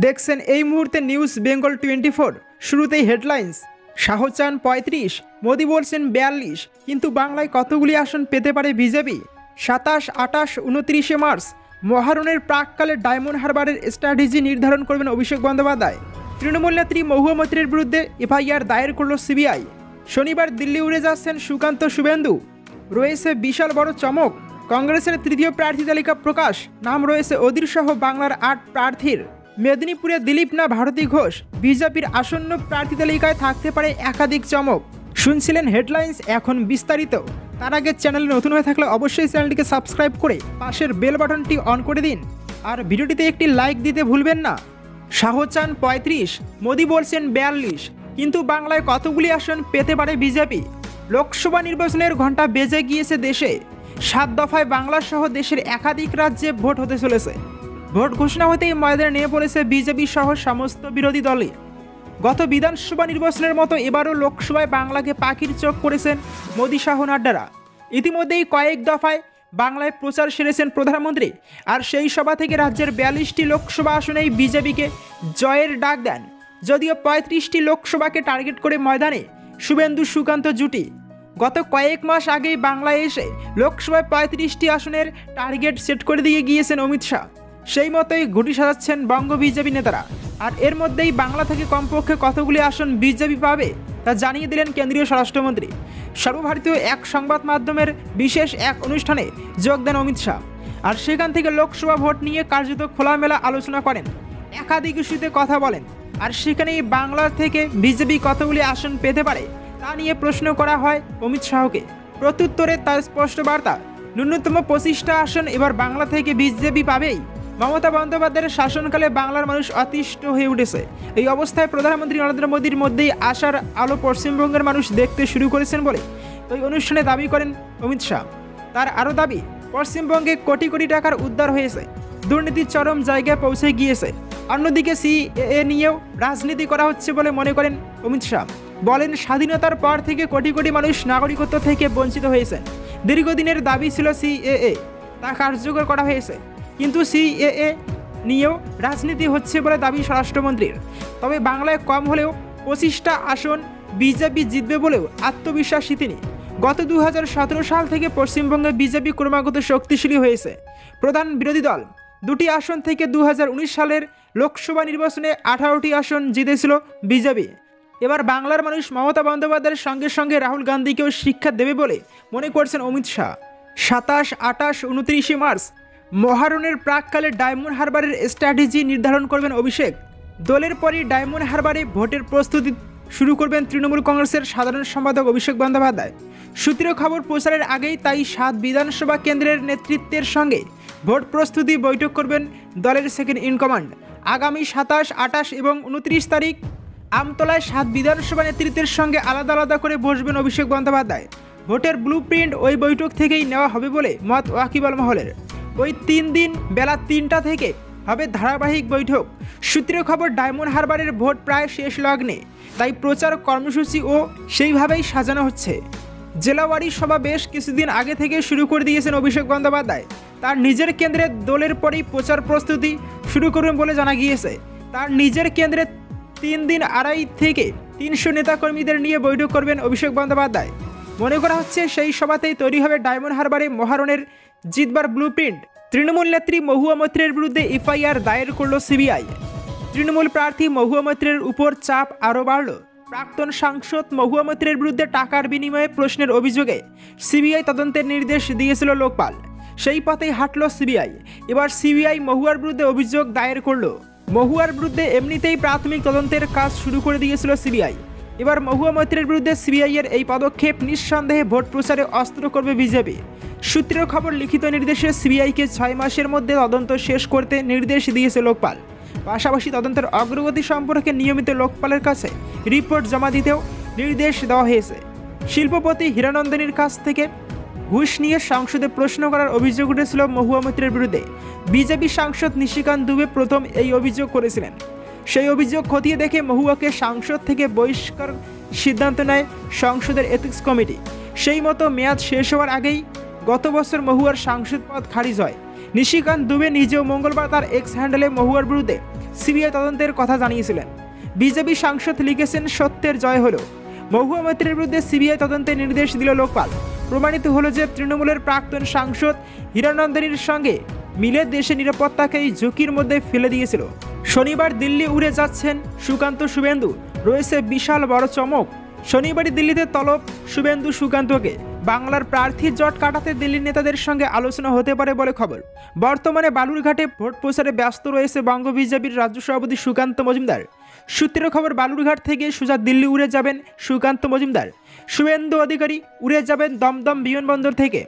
দেখছেন এই মুহূর্তে নিউজ বেঙ্গল 24। শুরুতেই হেডলাইন্স। শাহজাহান ৩৫, মোদি বলছেন ৪২, কিন্তু বাংলায় কতগুলি আসন পেতে পারে বিজেপি? ২৭, ২৮, ২৯ মার্চ মহারণের প্রাককালে ডায়মন্ড হারবারের স্ট্র্যাটেজি নির্ধারণ করবেন অভিষেক বন্দ্যোপাধ্যায়। তৃণমূল নেত্রী মহুয়া মৈত্রের বিরুদ্ধে এফআইআর দায়ের করল সিবিআই। শনিবার দিল্লি উড়ে যাচ্ছেন সুকান্ত শুভেন্দু। রয়েছে বিশাল বড় চমক, কংগ্রেসের তৃতীয় প্রার্থী তালিকা প্রকাশ। নাম রয়েছে অধীর সহ বাংলার ৮ প্রার্থীর। মেদিনীপুরে দিলীপ না ভারতী ঘোষ, বিজেপির আসন্ন প্রার্থী তালিকায় থাকতে পারে একাধিক চমক। শুনছিলেন হেডলাইন্স, এখন বিস্তারিত। তার আগে চ্যানেলে নতুন হয়ে থাকলে অবশ্যই চ্যানেলটিকে সাবস্ক্রাইব করে পাশের বেল বাটনটি অন করে দিন, আর ভিডিওটিতে একটি লাইক দিতে ভুলবেন না। শাহজাহান ৩৫, মোদি বলছেন ৪২, কিন্তু বাংলায় কতগুলি আসন পেতে পারে বিজেপি? লোকসভা নির্বাচনের ঘণ্টা বেজে গিয়েছে দেশে। ৭ দফায় বাংলা সহ দেশের একাধিক রাজ্যে ভোট হতে চলেছে। ভোট ঘোষণা হতেই ময়দানে নেমে পড়েছে বিজেপি সহ সমস্ত বিরোধী দলে। গত বিধানসভা নির্বাচনের মতো এবারও লোকসভায় বাংলাকে পাখির চোখ করেছেন মোদি সহ নাড্ডারা। ইতিমধ্যেই কয়েক দফায় বাংলায় প্রচার সেরেছেন প্রধানমন্ত্রী, আর সেই সভা থেকে রাজ্যের ৪২টি লোকসভা আসনেই বিজেপিকে জয়ের ডাক দেন। যদিও ৩৫টি লোকসভাকে টার্গেট করে ময়দানে শুভেন্দু সুকান্ত জুটি। গত কয়েক মাস আগেই বাংলায় এসে লোকসভায় ৩৫টি আসনের টার্গেট সেট করে দিয়ে গিয়েছেন অমিত শাহ। সেই মতোই ঘুটি সাজাচ্ছেন বঙ্গ বিজেপি নেতারা। আর এর মধ্যেই বাংলা থেকে কমপক্ষে কতগুলি আসন বিজেপি পাবে তা জানিয়ে দিলেন কেন্দ্রীয় স্বরাষ্ট্রমন্ত্রী। সর্বভারতীয় এক সংবাদ মাধ্যমের বিশেষ এক অনুষ্ঠানে যোগ দেন অমিত শাহ, আর সেখান থেকে লোকসভা ভোট নিয়ে কার্যত খোলামেলা আলোচনা করেন, একাধিক ইস্যুতে কথা বলেন। আর সেখানেই বাংলা থেকে বিজেপি কতগুলি আসন পেতে পারে তা নিয়ে প্রশ্ন করা হয় অমিত শাহকে। প্রত্যুত্তরে তার স্পষ্ট বার্তা, ন্যূনতম ২৫টা আসন এবার বাংলা থেকে বিজেপি পাবেই। মমতা বন্দ্যোপাধ্যায়ের শাসনকালে বাংলার মানুষ অতিষ্ঠ হয়ে উঠেছে। এই অবস্থায় প্রধানমন্ত্রী নরেন্দ্র মোদীর মধ্যেই আশার আলো পশ্চিমবঙ্গের মানুষ দেখতে শুরু করেছেন বলে ওই অনুষ্ঠানে দাবি করেন অমিত শাহ। তার আরও দাবি, পশ্চিমবঙ্গে কোটি কোটি টাকার উদ্ধার হয়েছে, দুর্নীতির চরম জায়গায় পৌঁছে গিয়েছে। অন্যদিকে সিএএ নিয়েও রাজনীতি করা হচ্ছে বলে মনে করেন অমিত শাহ। বলেন, স্বাধীনতার পর থেকে কোটি কোটি মানুষ নাগরিকত্ব থেকে বঞ্চিত হয়েছেন। দীর্ঘদিনের দাবি ছিল সিএএ, তা কার্যকর করা হয়েছে, কিন্তু সিএএ নিয়েও রাজনীতি হচ্ছে বলে দাবি স্বরাষ্ট্রমন্ত্রীর। তবে বাংলায় কম হলেও ২৫টা আসন বিজেপি জিতবে বলেও আত্মবিশ্বাসী তিনি। গত ২০১৭ সাল থেকে পশ্চিমবঙ্গে বিজেপি ক্রমাগত শক্তিশালী হয়েছে। প্রধান বিরোধী দল দুটি আসন থেকে ২০১৯ সালের লোকসভা নির্বাচনে ১৮টি আসন জিতেছিল বিজেপি। এবার বাংলার মানুষ মমতা বন্দ্যোপাধ্যায়ের সঙ্গে সঙ্গে রাহুল গান্ধীকেও শিক্ষা দেবে বলে মনে করছেন অমিত শাহ। ২৭, ২৮, ২৯ মার্চ মহারণের প্রাককালে ডায়মন্ড হারবারের স্ট্র্যাটেজি নির্ধারণ করবেন অভিষেক। দলের পরই ডায়মন্ড হারবারে ভোটের প্রস্তুতি শুরু করবেন তৃণমূল কংগ্রেসের সাধারণ সম্পাদক অভিষেক বন্দ্যোপাধ্যায়। সূত্রীয় খবর, প্রচারের আগেই তাই ৭ বিধানসভা কেন্দ্রের নেতৃত্বের সঙ্গে ভোট প্রস্তুতি বৈঠক করবেন দলের সেকেন্ড ইন কমান্ড। আগামী ২৭, ২৮ এবং ২৯ তারিখ আমতলায় ৭ বিধানসভা নেতৃত্বের সঙ্গে আলাদা আলাদা করে বসবেন অভিষেক বন্দ্যোপাধ্যায়। ভোটের ব্লু প্রিন্ট ওই বৈঠক থেকেই নেওয়া হবে বলে মত ওয়াকিবল মহলের। ওই ৩ দিন বেলা ৩টা থেকে হবে ধারাবাহিক বৈঠক। সূত্রের খবর, ডায়মন্ড হারবারের ভোট প্রায় শেষ লগ্নে, তাই প্রচার কর্মসূচিও সেইভাবেই সাজানো হচ্ছে। জেলাওয়ারি সভা বেশ কিছুদিন আগে থেকে শুরু করে দিয়েছেন অভিষেক বন্দ্যোপাধ্যায়। তার নিজের কেন্দ্রে দলের পরেই প্রচার প্রস্তুতি শুরু করবেন বলে জানা গিয়েছে। তার নিজের কেন্দ্রে ৩ দিন ২৫০ থেকে ৩০০ নেতাকর্মীদের নিয়ে বৈঠক করবেন অভিষেক বন্দ্যোপাধ্যায়। মনে করা হচ্ছে সেই সভাতেই তৈরি হবে ডায়মন্ড হারবারে মহারণের জিতবার ব্লু প্রিন্ট। তৃণমূল নেত্রী মহুয়া মৈত্রের বিরুদ্ধে এফআইআর দায়ের করল সিবিআই। তৃণমূল প্রার্থী মহুয়া মৈত্রের উপর চাপ আরও বাড়ল। প্রাক্তন সাংসদ মহুয়া মৈত্রের বিরুদ্ধে টাকার বিনিময়ে প্রশ্নের অভিযোগে সিবিআই তদন্তের নির্দেশ দিয়েছিল লোকপাল। সেই পথেই হাঁটল সিবিআই। এবার সিবিআই মহুয়ার বিরুদ্ধে অভিযোগ দায়ের করল। মহুয়ার বিরুদ্ধে এমনিতেই প্রাথমিক তদন্তের কাজ শুরু করে দিয়েছিল সিবিআই। এবার মহুয়া মৈত্রের বিরুদ্ধে সিবিআইয়ের এই পদক্ষেপ নিঃসন্দেহে ভোট প্রচারে অস্ত্র করবে বিজেপি। সূত্রের খবর, লিখিত নির্দেশে সিবিআইকে ৬ মাসের মধ্যে তদন্ত শেষ করতে নির্দেশ দিয়েছে লোকপাল। পাশাপাশি তদন্তের অগ্রগতি সম্পর্কে নিয়মিত লোকপালের কাছে রিপোর্ট জমা দিতেও নির্দেশ দেওয়া হয়েছে। শিল্পপতি হীরানন্দনীর কাছ থেকে ঘুষ নিয়ে সংসদে প্রশ্ন করার অভিযোগ উঠেছিল মহুয়া মৈত্রের বিরুদ্ধে। বিজেপি সাংসদ নিশিকান্ত দুবে প্রথম এই অভিযোগ করেছিলেন। সেই অভিযোগ খতিয়ে দেখে মহুয়াকে সাংসদ থেকে বহিষ্কার সিদ্ধান্ত নেয় সংসদের এথিক্স কমিটি। সেই মতো মেয়াদ শেষ হওয়ার আগেই গত বছর মহুয়ার সাংসদ পদ খারিজ হয়। নিশিকান্ত দুবে নিজেও মঙ্গলবার তার এক্স হ্যান্ডেলে মহুয়ার বিরুদ্ধে সিবিআই তদন্তের কথা জানিয়েছিলেন। বিজেপি সাংসদ লিখেছেন, সত্যের জয় হলো। মহুয়া মৈত্রের বিরুদ্ধে সিবিআই তদন্তের নির্দেশ দিল লোকপাল। প্রমাণিত হলো যে তৃণমূলের প্রাক্তন সাংসদ হীরানন্দিনীর সঙ্গে মিলে দেশের নিরাপত্তাকেই ঝুঁকির মধ্যে ফেলে দিয়েছিল। শনিবার দিল্লি উড়ে যাচ্ছেন সুকান্ত শুভেন্দু। রয়েছে বিশাল বড় চমক। শনিবারই দিল্লিতে তলব শুভেন্দু সুকান্তকে। বাংলার প্রার্থীর জট কাটাতে দিল্লির নেতাদের সঙ্গে আলোচনা হতে পারে বলে খবর। বর্তমানে বালুরঘাটে ভোট প্রচারে ব্যস্ত রয়েছে বঙ্গ বিজেপির রাজ্য সভাপতি সুকান্ত মজুমদার। সূত্রের খবর, বালুরঘাট থেকে সোজা দিল্লি উড়ে যাবেন সুকান্ত মজুমদার। শুভেন্দু অধিকারী উড়ে যাবেন দমদম বিমানবন্দর থেকে।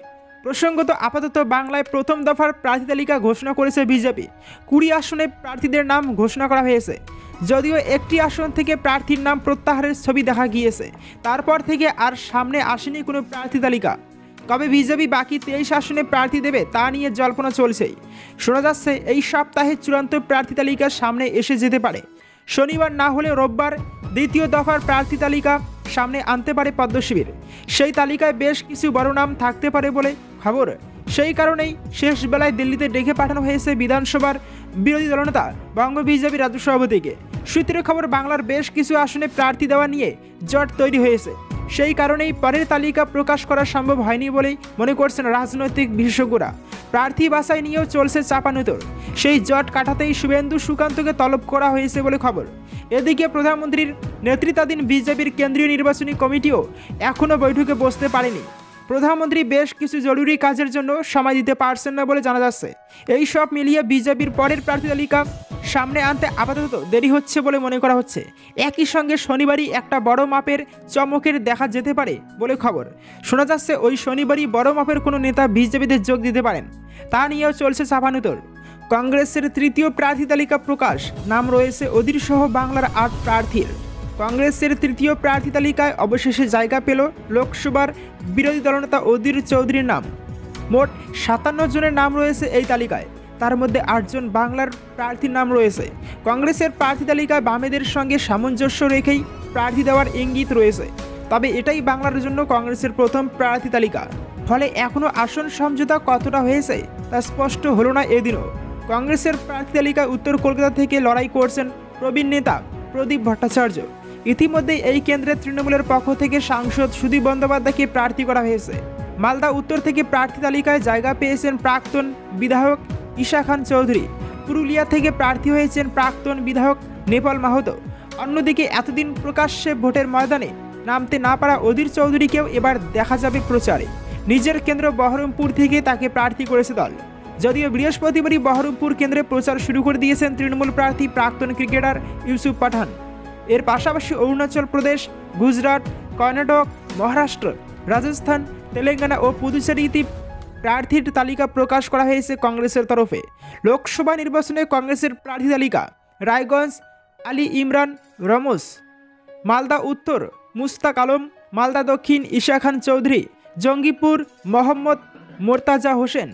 প্রসঙ্গত, আপাতত বাংলায় প্রথম দফার প্রার্থী তালিকা ঘোষণা করেছে বিজেপি। 20 আসনে প্রার্থীদের নাম ঘোষণা করা হয়েছে। যদিও একটি আসন থেকে প্রার্থীর নাম প্রত্যাহারের ছবি দেখা গিয়েছে, তারপর থেকে আর সামনে আসেনি কোনো প্রার্থী তালিকা। কবে বিজেপি বাকি 23 আসনে প্রার্থী দেবে তা নিয়ে জল্পনা চলছেই। শোনা যাচ্ছে এই সপ্তাহে চূড়ান্ত প্রার্থী তালিকা সামনে এসে যেতে পারে। শনিবার না হলে রোববার দ্বিতীয় দফার প্রার্থী তালিকা সামনে আনতে পারে পদ্ম শিবির। সেই তালিকায় বেশ কিছু বড় নাম থাকতে পারে বলে খবর। সেই কারণেই শেষ বেলায় দিল্লিতে ডেকে পাঠানো হয়েছে বিধানসভার বিরোধী দলনেতা বঙ্গ বিজেপি রাজ্য সভাপতিকে। সূত্রের খবর, বাংলার বেশ কিছু আসনে প্রার্থী দেওয়া নিয়ে জট তৈরি হয়েছে। সেই কারণেই পরের তালিকা প্রকাশ করা সম্ভব হয়নি বলেই মনে করছেন রাজনৈতিক বিশেষজ্ঞরা। প্রার্থী বাছাই নিয়েও চলছে চাপানুতর। সেই জট কাটাতেই শুভেন্দু সুকান্তকে তলব করা হয়েছে বলে খবর। এদিকে প্রধানমন্ত্রীর নেতৃত্বাধীন বিজেপির কেন্দ্রীয় নির্বাচনী কমিটিও এখনও বৈঠকে বসতে পারেনি। প্রধানমন্ত্রী বেশ কিছু জরুরি কাজের জন্য সময় দিতে পারছেন না বলে জানা যাচ্ছে। এই সব মিলিয়ে বিজেপির পরের প্রার্থী তালিকা সামনে আনতে আপাতত দেরি হচ্ছে বলে মনে করা হচ্ছে। একই সঙ্গে শনিবারই একটা বড় মাপের চমকের দেখা যেতে পারে বলে খবর। শোনা যাচ্ছে ওই শনিবারই বড় মাপের কোনো নেতা বিজেপিতে যোগ দিতে পারেন। তা নিয়েও চলছে চাপানুতর। কংগ্রেসের তৃতীয় প্রার্থী তালিকা প্রকাশ। নাম রয়েছে অধীর সহ বাংলার 8 প্রার্থীর। কংগ্রেসের তৃতীয় প্রার্থী তালিকায় অবশেষে জায়গা পেল লোকসভার বিরোধী দলনেতা অধীর চৌধুরীর নাম। মোট 57 জনের নাম রয়েছে এই তালিকায়। তার মধ্যে 8 জন বাংলার প্রার্থীর নাম রয়েছে। কংগ্রেসের প্রার্থী তালিকায় বামেদের সঙ্গে সামঞ্জস্য রেখেই প্রার্থী দেওয়ার ইঙ্গিত রয়েছে। তবে এটাই বাংলার জন্য কংগ্রেসের প্রথম প্রার্থী তালিকা। ফলে এখনও আসন সমঝোতা কতটা হয়েছে তা স্পষ্ট হলো না এদিনও। কংগ্রেসের প্রার্থী তালিকায় উত্তর কলকাতা থেকে লড়াই করছেন প্রবীণ নেতা প্রদীপ ভট্টাচার্য। ইতিমধ্যে এই কেন্দ্রে তৃণমূলের পক্ষ থেকে সাংসদ সুদীপ বন্দ্যোপাধ্যায়কে প্রার্থী করা হয়েছে। মালদা উত্তর থেকে প্রার্থী তালিকায় জায়গা পেয়েছেন প্রাক্তন বিধায়ক ঈশা খান চৌধুরী। পুরুলিয়া থেকে প্রার্থী হয়েছেন প্রাক্তন বিধায়ক নেপাল মাহাতো। অন্যদিকে এতদিন প্রকাশ্যে ভোটের ময়দানে নামতে না পারা অধীর চৌধুরীকেও এবার দেখা যাবে প্রচারে। নিজের কেন্দ্র বহরমপুর থেকে তাকে প্রার্থী করেছে দল। যদিও বৃহস্পতিবারই বহরমপুর কেন্দ্রে প্রচার শুরু করে দিয়েছেন তৃণমূল প্রার্থী প্রাক্তন ক্রিকেটার ইউসুফ পাঠান। এর পাশাপাশি অরুণাচল প্রদেশ, গুজরাট, কর্ণাটক, মহারাষ্ট্র, রাজস্থান, তেলেঙ্গানা ও পুদুচেরিতে প্রার্থীর তালিকা প্রকাশ করা হয়েছে কংগ্রেসের তরফে। লোকসভা নির্বাচনে কংগ্রেসের প্রার্থী তালিকা: রায়গঞ্জ আলী ইমরান রমস, মালদা উত্তর মুস্তাক আলম, মালদা দক্ষিণ ঈশা খান চৌধুরী, জঙ্গিপুর মোহাম্মদ মোর্তাজা হোসেন,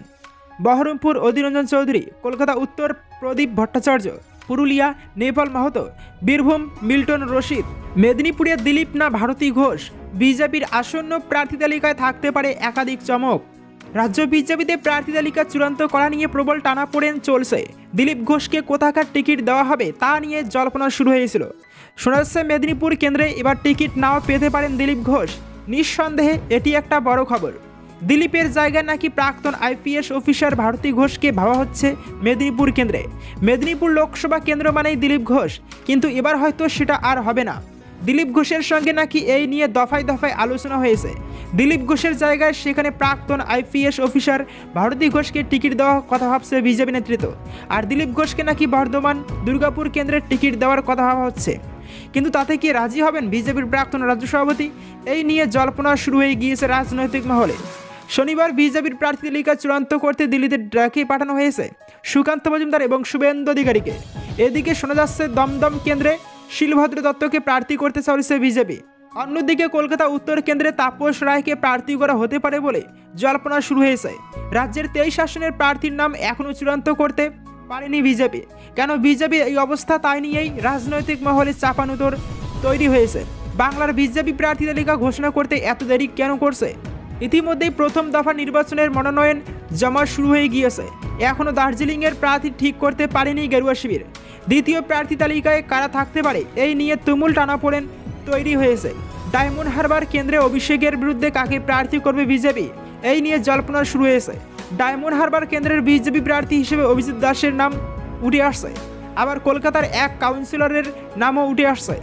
বহরমপুর অধীররঞ্জন চৌধুরী, কলকাতা উত্তর প্রদীপ ভট্টাচার্য, পুরুলিয়া নেপাল মাহাতো, বীরভূম মিল্টন রশিদ, মেদিনীপুরে দিলীপ না ভারতী ঘোষ। বিজেপির আসন্ন প্রার্থী তালিকায় থাকতে পারে একাধিক চমক। রাজ্য বিজেপিতে প্রার্থী তালিকা চূড়ান্ত করা নিয়ে প্রবল টানাপোড়েন চলছে। দিলীপ ঘোষকে কোথাকার টিকিট দেওয়া হবে তা নিয়ে জল্পনা শুরু হয়েছিল। শোনা যাচ্ছে মেদিনীপুর কেন্দ্রে এবার টিকিট নাও পেতে পারেন দিলীপ ঘোষ। নিঃসন্দেহে এটি একটা বড় খবর। দিলীপের জায়গায় নাকি প্রাক্তন আইপিএস অফিসার ভারতী ঘোষকে ভাবা হচ্ছে মেদিনীপুর কেন্দ্রে। মেদিনীপুর লোকসভা কেন্দ্র মানেই দিলীপ ঘোষ, কিন্তু এবার হয়তো সেটা আর হবে না। দিলীপ ঘোষের সঙ্গে নাকি এই নিয়ে দফায় দফায় আলোচনা হয়েছে। দিলীপ ঘোষের জায়গায় সেখানে প্রাক্তন আইপিএস অফিসার ভারতী ঘোষকে টিকিট দেওয়ার কথা ভাবছে বিজেপি নেতৃত্ব। আর দিলীপ ঘোষকে নাকি বর্ধমান দুর্গাপুর কেন্দ্রের টিকিট দেওয়ার কথা ভাবা হচ্ছে। কিন্তু তাতে কি রাজি হবেন বিজেপির প্রাক্তন রাজ্য সভাপতি? এই নিয়ে জল্পনা শুরু হয়ে গিয়েছে রাজনৈতিক মহলে। শনিবার বিজেপির প্রার্থী তালিকা চূড়ান্ত করতে দিল্লিতে ডেকে পাঠানো হয়েছে সুকান্ত মজুমদার এবং শুভেন্দু অধিকারীকে। এদিকে শোনা যাচ্ছে দমদম কেন্দ্রে শিলভদ্র দত্তকে প্রার্থী করতে চলেছে বিজেপি। অন্যদিকে কলকাতা উত্তর কেন্দ্রে তাপস রায়কে প্রার্থী করা হতে পারে বলে জল্পনা শুরু হয়েছে। রাজ্যের 23 আসনের প্রার্থীর নাম এখনও চূড়ান্ত করতে পারেনি বিজেপি। কেন বিজেপি এই অবস্থা তাই নিয়েই রাজনৈতিক মহলে চাপানুতর তৈরি হয়েছে। বাংলার বিজেপি প্রার্থী তালিকা ঘোষণা করতে এত দেরি কেন করছে? ইতিমধ্যেই প্রথম দফা নির্বাচনের মনোনয়ন জমা শুরু হয়ে গিয়েছে। এখনও দার্জিলিংয়ের প্রার্থী ঠিক করতে পারেনি গেরুয়া শিবির। দ্বিতীয় প্রার্থী তালিকায় কারা থাকতে পারে এই নিয়ে তুমুল টানাপোড়েন তৈরি হয়েছে। ডায়মন্ড হারবার কেন্দ্রে অভিষেকের বিরুদ্ধে কাকে প্রার্থী করবে বিজেপি, এই নিয়ে জল্পনা শুরু হয়েছে। ডায়মন্ড হারবার কেন্দ্রের বিজেপি প্রার্থী হিসেবে অভিজিৎ দাসের নাম উঠে আসছে, আবার কলকাতার এক কাউন্সিলরের নামও উঠে আসছে।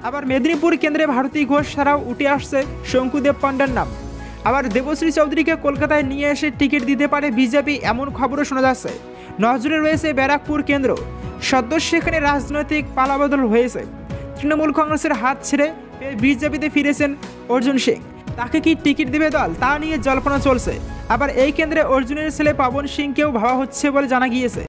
আবার মেদিনীপুর কেন্দ্রে ভারতী ঘোষ ছাড়াও উঠে আসছে শঙ্কুদেব পান্ডার নাম। আবার দেবশ্রী চৌধুরীকে কলকাতায় নিয়ে এসে টিকিট দিতে পারে বিজেপি, এমন খবরও শোনা যাচ্ছে। নজরে রয়েছে ব্যারাকপুর কেন্দ্র, সদ্য সেখানে রাজনৈতিক পালাবদল হয়েছে। তৃণমূল কংগ্রেসের হাত ছেড়ে বিজেপিতে ফিরেছেন অর্জুন সিং, তাকে কি টিকিট দেবে দল তা নিয়ে জল্পনা চলছে। আবার এই কেন্দ্রে অর্জুনের ছেলে পাবন সিংকেও ভাবা হচ্ছে বলে জানা গিয়েছে।